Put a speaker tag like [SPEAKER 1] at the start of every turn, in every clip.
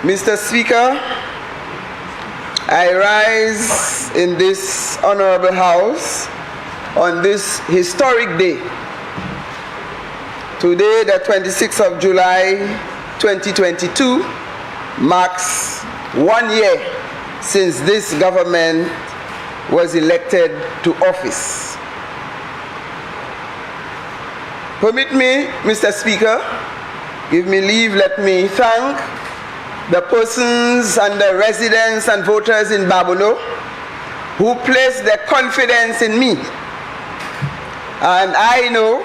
[SPEAKER 1] Mr. Speaker, I rise in this honorable house on this historic day. Today, the 26th of July, 2022, marks 1 year since this government was elected to office. Permit me, Mr. Speaker, give me leave, let me thank the persons and the residents and voters in Babono who placed their confidence in me. And I know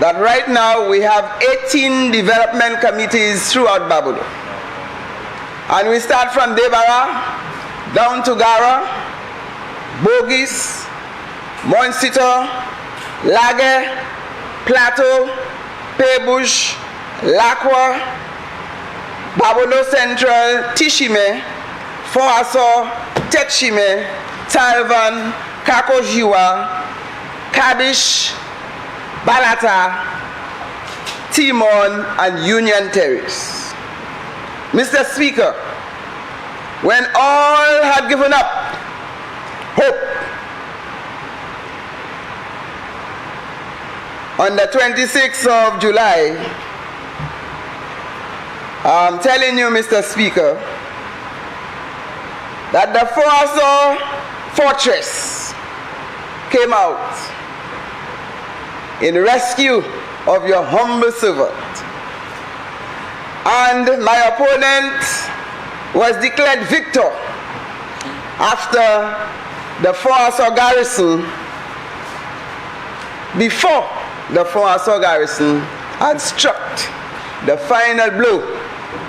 [SPEAKER 1] that right now we have 18 development committees throughout Babono. And we start from Debara, down to Gara, Bogis, Monsitor, Lage, Plateau, Paybush, Lakwa, Babono Central, Tishime, Foaso, Tekshime, Talvan, Kakojiwa, Kabish, Balata, Timon, and Union Terrace. Mr. Speaker, when all had given up hope, on the 26th of July, I'm telling you, Mr. Speaker, that the Foaso Fortress came out in rescue of your humble servant. And my opponent was declared victor after the Foaso garrison, before the Foaso garrison had struck the final blow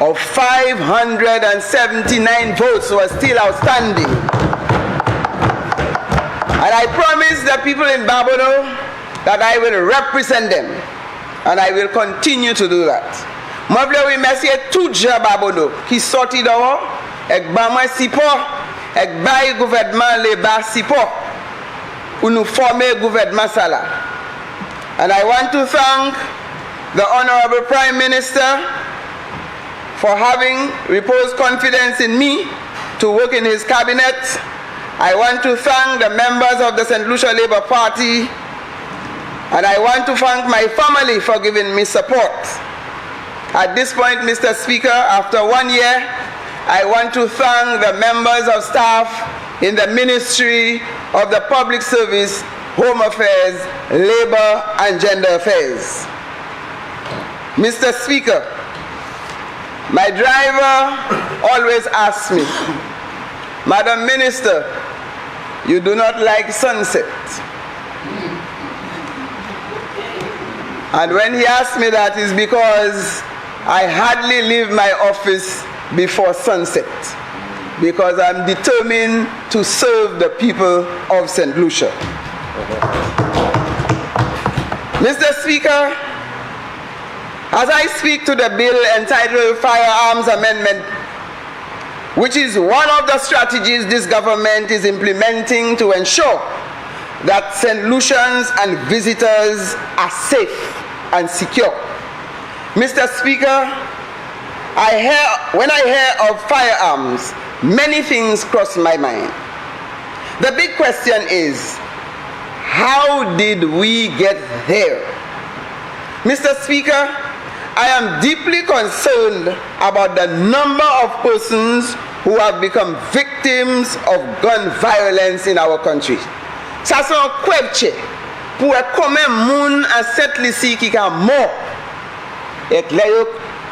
[SPEAKER 1] of 579 votes was still outstanding. And I promise the people in Babono that I will represent them, and I will continue to do that. Mable we messier tout ja Babono qui sorti d'or ek ba moi support ek bay gouvernement le ba support pour nous former gouvernement sala. And I want to thank the Honorable Prime Minister for having reposed confidence in me to work in his cabinet. I want to thank the members of the St. Lucia Labour Party, and I want to thank my family for giving me support. At this point, Mr. Speaker, after 1 year, I want to thank the members of staff in the Ministry of the Public Service, Home Affairs, Labour and Gender Affairs. Mr. Speaker, my driver always asks me, Madam Minister, you do not like sunset. And when he asks me that, it's because I hardly leave my office before sunset, because I'm determined to serve the people of St. Lucia. Mr. Speaker, as I speak to the bill entitled Firearms Amendment, which is one of the strategies this government is implementing to ensure that St. Lucians and visitors are safe and secure. Mr. Speaker, when I hear of firearms, many things cross my mind. The big question is, how did we get there? Mr. Speaker, I am deeply concerned about the number of persons who have become victims of gun violence in our country. Ça sont kwebche pour combien moun a set lisi qui ka mort et là yo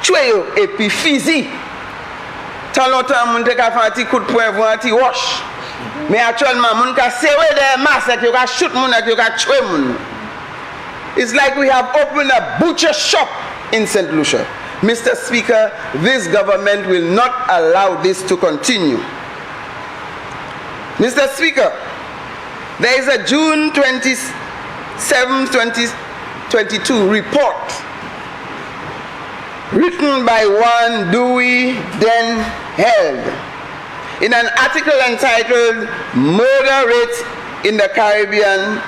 [SPEAKER 1] tué yo et puis physique. Tant longtemps moun te ka fait un petit coup de poing pour un petit wash. Mais actuellement moun ka serré des masses et yo ka shoot moun et yo ka tué moun. It's like we have opened a butcher shop in St. Lucia. Mr. Speaker, this government will not allow this to continue. Mr. Speaker, there is a June 27, 2022 report written by one Dewey Den Held in an article entitled Murder Rate in the Caribbean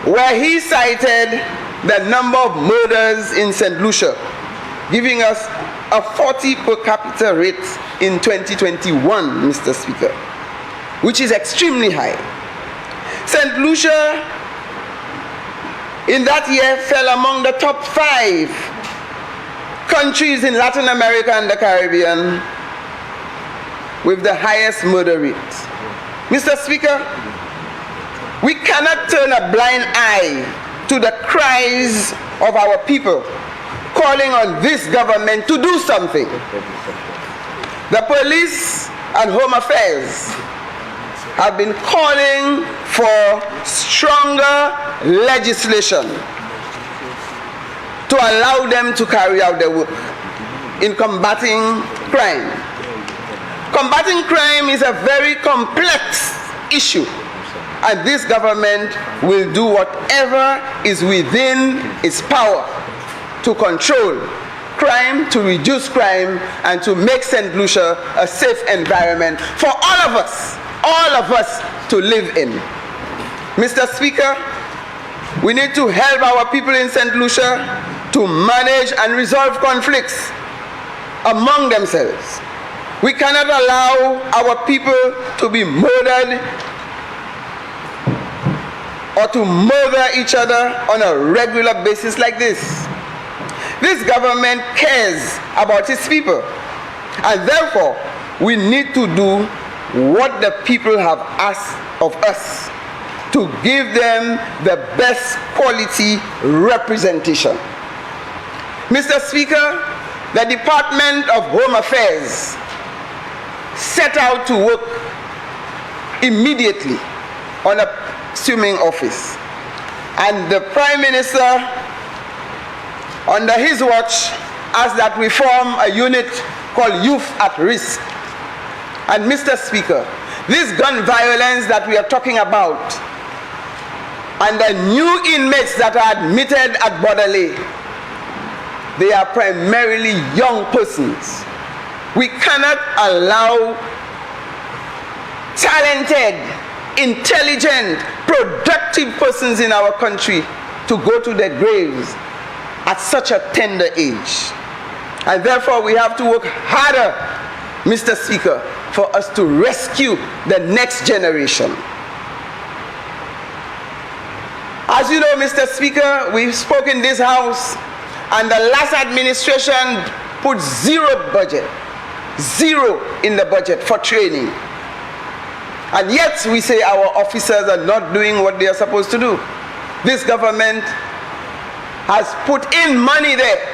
[SPEAKER 1] where he cited the number of murders in St. Lucia, giving us a 40 per capita rate in 2021, Mr. Speaker, which is extremely high. St. Lucia in that year fell among the top 5 countries in Latin America and the Caribbean with the highest murder rate. Mr. Speaker, we cannot turn a blind eye to the cries of our people calling on this government to do something. The police and Home Affairs have been calling for stronger legislation to allow them to carry out their work in combating crime. Combating crime is a very complex issue, and this government will do whatever is within its power to control crime, to reduce crime, and to make St. Lucia a safe environment for all of us to live in. Mr. Speaker, we need to help our people in St. Lucia to manage and resolve conflicts among themselves. We cannot allow our people to be murdered or to murder each other on a regular basis like this. This government cares about its people, and therefore we need to do what the people have asked of us, to give them the best quality representation. Mr. Speaker, the Department of Home Affairs set out to work immediately on assuming office, and the Prime Minister, under his watch, asked that we form a unit called Youth at Risk. And Mr. Speaker, this gun violence that we are talking about and the new inmates that are admitted at Bordelais, they are primarily young persons. We cannot allow talented, intelligent, productive persons in our country to go to their graves at such a tender age. And therefore we have to work harder, Mr. Speaker, for us to rescue the next generation. As you know, Mr. Speaker, we've spoken in this House, and the last administration put zero in the budget for training. And yet we say our officers are not doing what they are supposed to do. This government has put in money there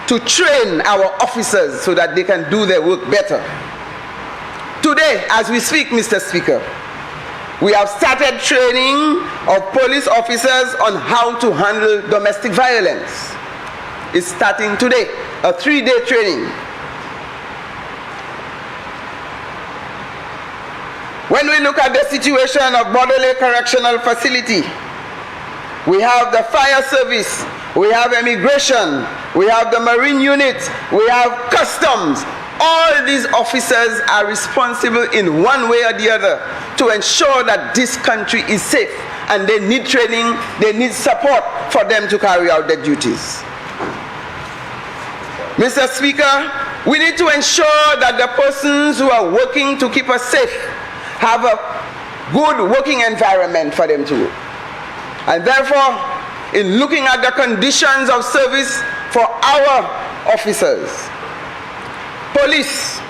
[SPEAKER 1] to train our officers so that they can do their work better. Today, as we speak, Mr. Speaker, we have started training of police officers on how to handle domestic violence. It's starting today, a 3-day training. When we look at the situation of Bordelais Correctional Facility, we have the fire service, we have immigration, we have the marine unit, we have customs. All these officers are responsible in one way or the other to ensure that this country is safe, and they need training, they need support for them to carry out their duties. Mr. Speaker, we need to ensure that the persons who are working to keep us safe have a good working environment for them to work. And therefore, in looking at the conditions of service for our officers, police,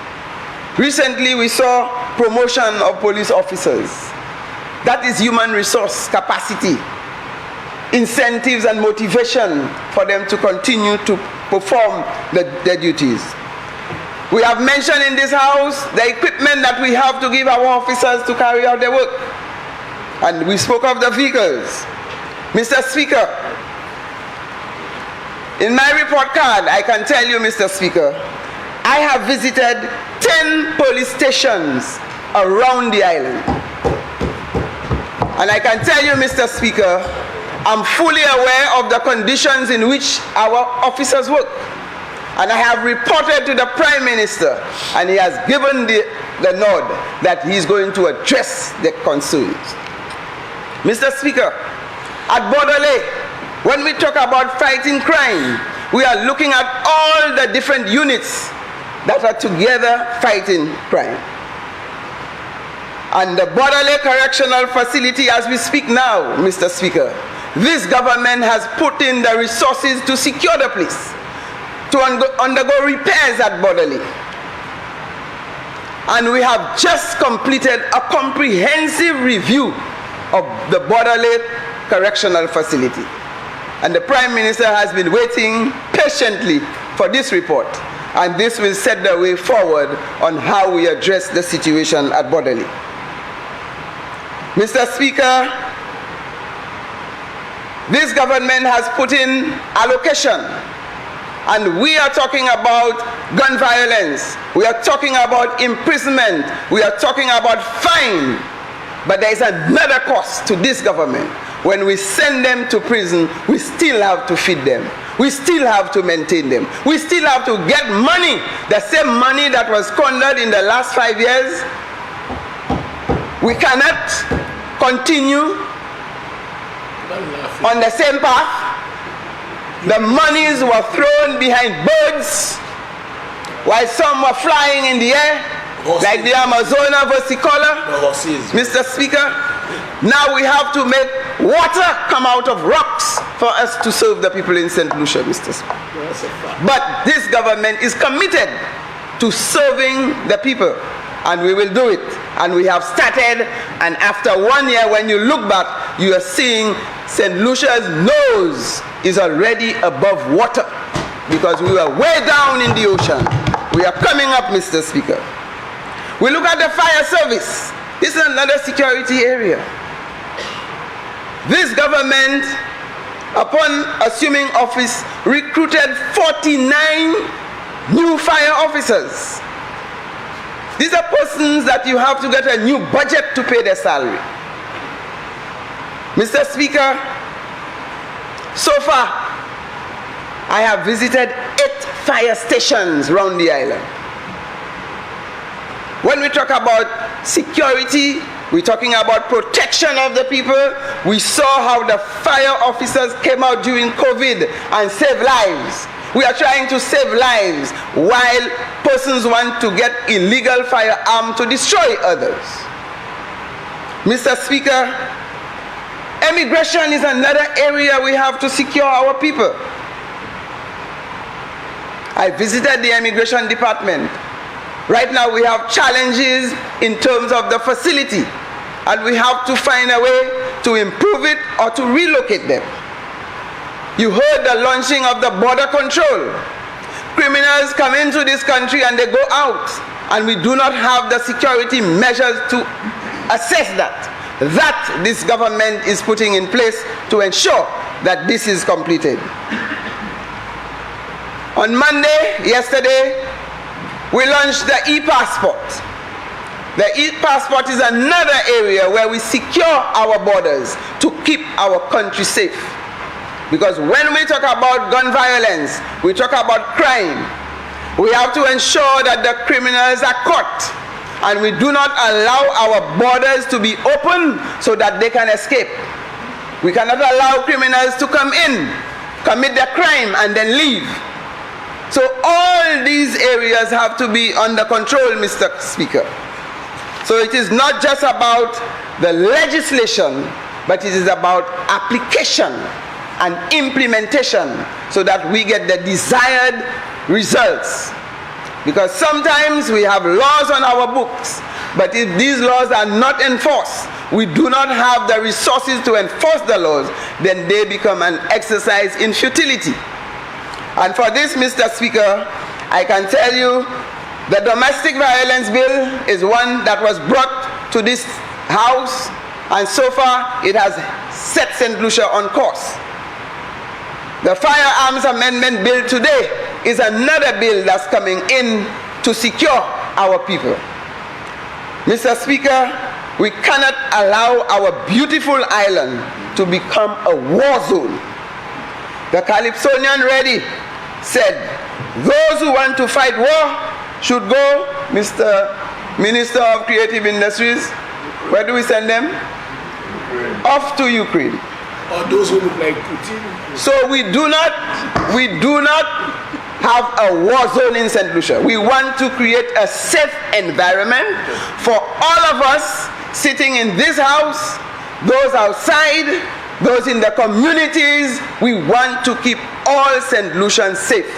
[SPEAKER 1] recently we saw promotion of police officers. That is human resource capacity, incentives and motivation for them to continue to perform their duties. We have mentioned in this House the equipment that we have to give our officers to carry out their work. And we spoke of the vehicles. Mr. Speaker, in my report card, I can tell you, Mr. Speaker, I have visited 10 police stations around the island. And I can tell you, Mr. Speaker, I'm fully aware of the conditions in which our officers work. And I have reported to the Prime Minister, and he has given the nod that he is going to address the concerns. Mr. Speaker, At Borderley, when we talk about fighting crime, we are looking at all the different units that are together fighting crime. And the Borderley Correctional Facility, as we speak now, Mr. Speaker, this government has put in the resources to secure the place, to undergo repairs at Borderley. And we have just completed a comprehensive review of the Borderley Correctional Facility. And the Prime Minister has been waiting patiently for this report. And this will set the way forward on how we address the situation at Borderley. Mr. Speaker, this government has put in allocation. And we are talking about gun violence. We are talking about imprisonment. We are talking about fine. But there is another cost to this government. When we send them to prison, we still have to feed them. We still have to maintain them. We still have to get money. The same money that was squandered in the last 5 years. We cannot continue on the same path. The monies were thrown behind birds while some were flying in the air, like the Amazona versicolor. Mr. Speaker, now we have to make water come out of rocks for us to serve the people in St. Lucia, Mr. Speaker. But this government is committed to serving the people, and we will do it. And we have started, and after 1 year, when you look back, you are seeing St. Lucia's nose is already above water, because we were way down in the ocean. We are coming up, Mr. Speaker. We look at the fire service. This is another security area. This government, upon assuming office, recruited 49 new fire officers. These are persons that you have to get a new budget to pay their salary. Mr. Speaker, so far, I have visited 8 fire stations around the island. When we talk about security, we're talking about protection of the people. We saw how the fire officers came out during COVID and saved lives. We are trying to save lives while persons want to get illegal firearms to destroy others. Mr. Speaker, immigration is another area we have to secure our people. I visited the immigration department. Right now we have challenges in terms of the facility, and we have to find a way to improve it or to relocate them. You heard the launching of the border control. Criminals come into this country and they go out, and we do not have the security measures to assess that. That this government is putting in place to ensure that this is completed. On Monday, yesterday, we launched the e-passport. The e-passport is another area where we secure our borders to keep our country safe. Because when we talk about gun violence, we talk about crime, we have to ensure that the criminals are caught, and we do not allow our borders to be open so that they can escape. We cannot allow criminals to come in, commit their crime, and then leave. So all these areas have to be under control, Mr. Speaker. So it is not just about the legislation, but it is about application and implementation so that we get the desired results. Because sometimes we have laws on our books, but if these laws are not enforced, we do not have the resources to enforce the laws, then they become an exercise in futility. And for this, Mr. Speaker, I can tell you the domestic violence bill is one that was brought to this House, and so far it has set St. Lucia on course. The Firearms Amendment Bill today is another bill that's coming in to secure our people. Mr. Speaker, we cannot allow our beautiful island to become a war zone. The Calypsonian Ready said, those who want to fight war should go, Mr. Minister of Creative Industries, where do we send them? Ukraine. Off to Ukraine.
[SPEAKER 2] Or those who look like Putin.
[SPEAKER 1] So we do not have a war zone in St. Lucia. We want to create a safe environment for all of us sitting in this house, those outside, those in the communities. We want to keep all St. Lucians safe.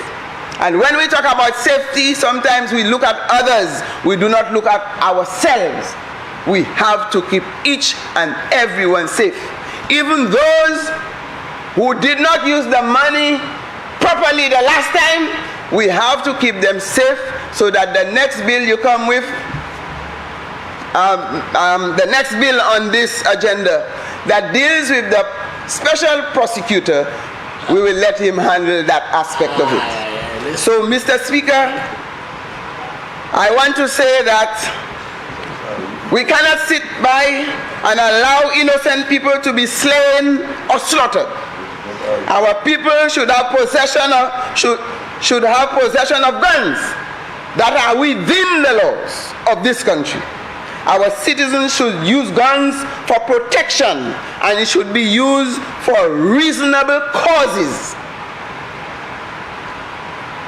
[SPEAKER 1] And when we talk about safety, sometimes we look at others. We do not look at ourselves. We have to keep each and everyone safe. Even those who did not use the money properly the last time, we have to keep them safe so that the next bill you come with, the next bill on this agenda that deals with the special prosecutor, we will let him handle that aspect of it. So, Mr. Speaker, I want to say that we cannot sit by and allow innocent people to be slain or slaughtered. Our people should have possession of guns that are within the laws of this country. Our citizens should use guns for protection, and it should be used for reasonable causes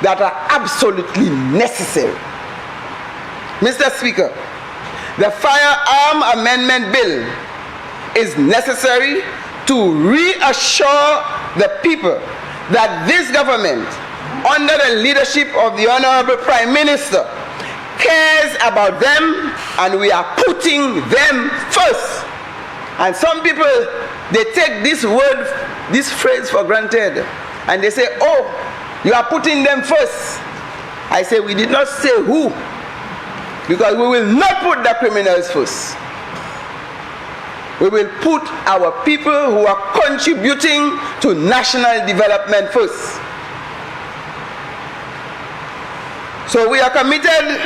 [SPEAKER 1] that are absolutely necessary. Mr. Speaker, the Firearm Amendment Bill is necessary to reassure the people that this government, under the leadership of the Honorable Prime Minister, cares about them, and we are putting them first. And some people, they take this phrase for granted, and they say, oh, you are putting them first. I say, we did not say who, because we will not put the criminals first. We will put our people who are contributing to national development first. So we are committed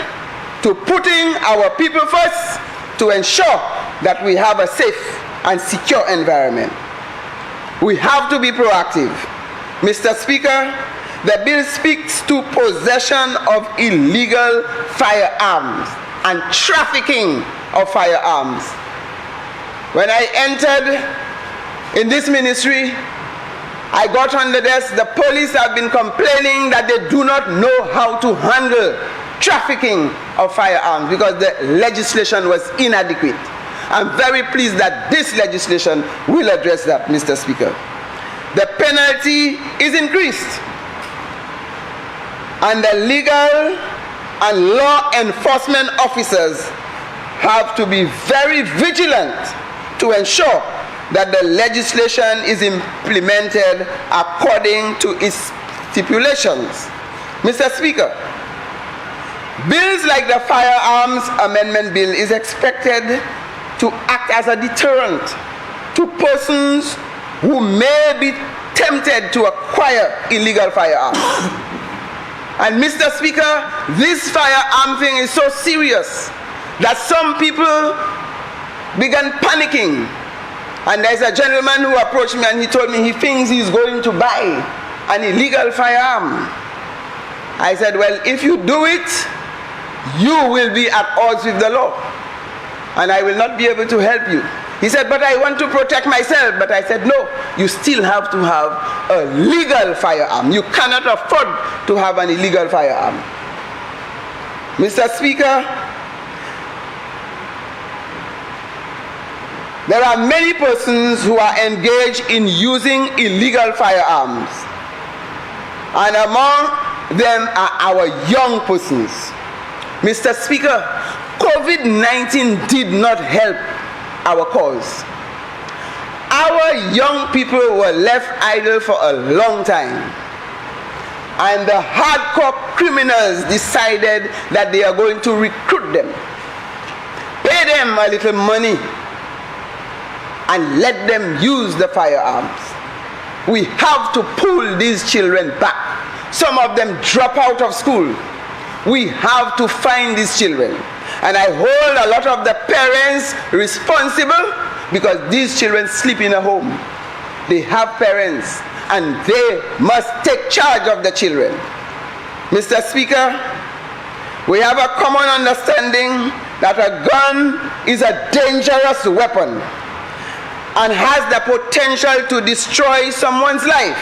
[SPEAKER 1] to putting our people first to ensure that we have a safe and secure environment. We have to be proactive. Mr. Speaker, the bill speaks to possession of illegal firearms and trafficking of firearms. When I entered in this ministry, I got on the desk. The police have been complaining that they do not know how to handle trafficking of firearms because the legislation was inadequate. I'm very pleased that this legislation will address that, Mr. Speaker. The penalty is increased, and the legal and law enforcement officers have to be very vigilant to ensure that the legislation is implemented according to its stipulations. Mr. Speaker, bills like the Firearms Amendment Bill is expected to act as a deterrent to persons who may be tempted to acquire illegal firearms. And Mr. Speaker, this firearm thing is so serious that some people began panicking. And there's a gentleman who approached me and he told me he thinks he's going to buy an illegal firearm. I said, well, if you do it, you will be at odds with the law, and I will not be able to help you. He said, but I want to protect myself. But I said, no, you still have to have a legal firearm. You cannot afford to have an illegal firearm. Mr. Speaker, there are many persons who are engaged in using illegal firearms, and among them are our young persons. Mr. Speaker, COVID-19 did not help our cause. Our young people were left idle for a long time, and the hardcore criminals decided that they are going to recruit them, pay them a little money, and let them use the firearms. We have to pull these children back. Some of them drop out of school. We have to find these children. And I hold a lot of the parents responsible because these children sleep in a home. They have parents and they must take charge of the children. Mr. Speaker, we have a common understanding that a gun is a dangerous weapon. and has the potential to destroy someone's life.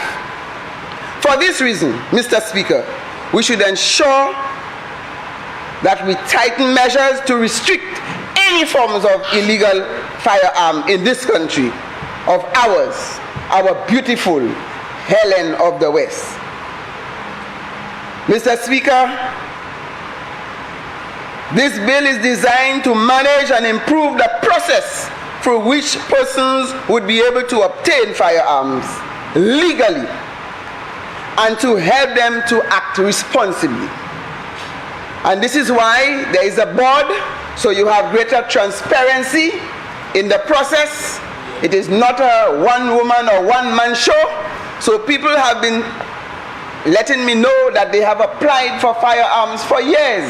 [SPEAKER 1] For this reason, Mr. Speaker, we should ensure that we tighten measures to restrict any forms of illegal firearm in this country of ours, our beautiful Helen of the West. Mr. Speaker, this bill is designed to manage and improve the process through which persons would be able to obtain firearms legally and to help them to act responsibly. And this is why there is a board, so you have greater transparency in the process. It is not a one-woman or one-man show. So people have been letting me know that they have applied for firearms for years,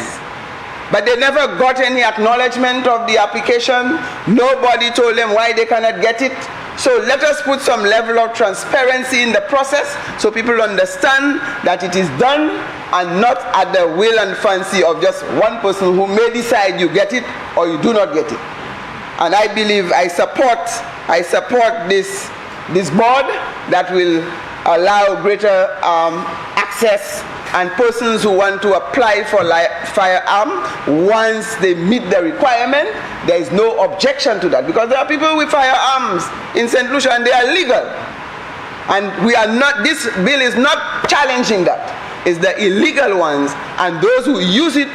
[SPEAKER 1] but they never got any acknowledgement of the application. Nobody told them why they cannot get it. So let us put some level of transparency in the process so people understand that it is done and not at the will and fancy of just one person who may decide you get it or you do not get it. And I believe I support this board that will allow greater access, and persons who want to apply for firearm, once they meet the requirement, there is no objection to that, because there are people with firearms in St. Lucia and they are legal, and we are not, this bill is not challenging that. It's the illegal ones and those who use it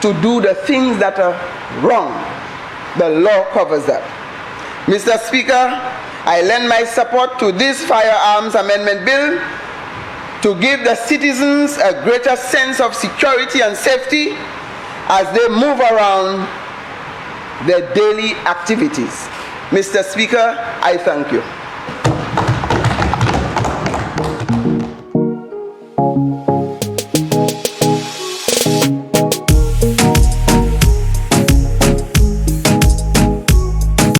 [SPEAKER 1] to do the things that are wrong. The law covers that. Mr. Speaker, I lend my support to this firearms amendment bill to give the citizens a greater sense of security and safety as they move around their daily activities. Mr. Speaker, I thank you.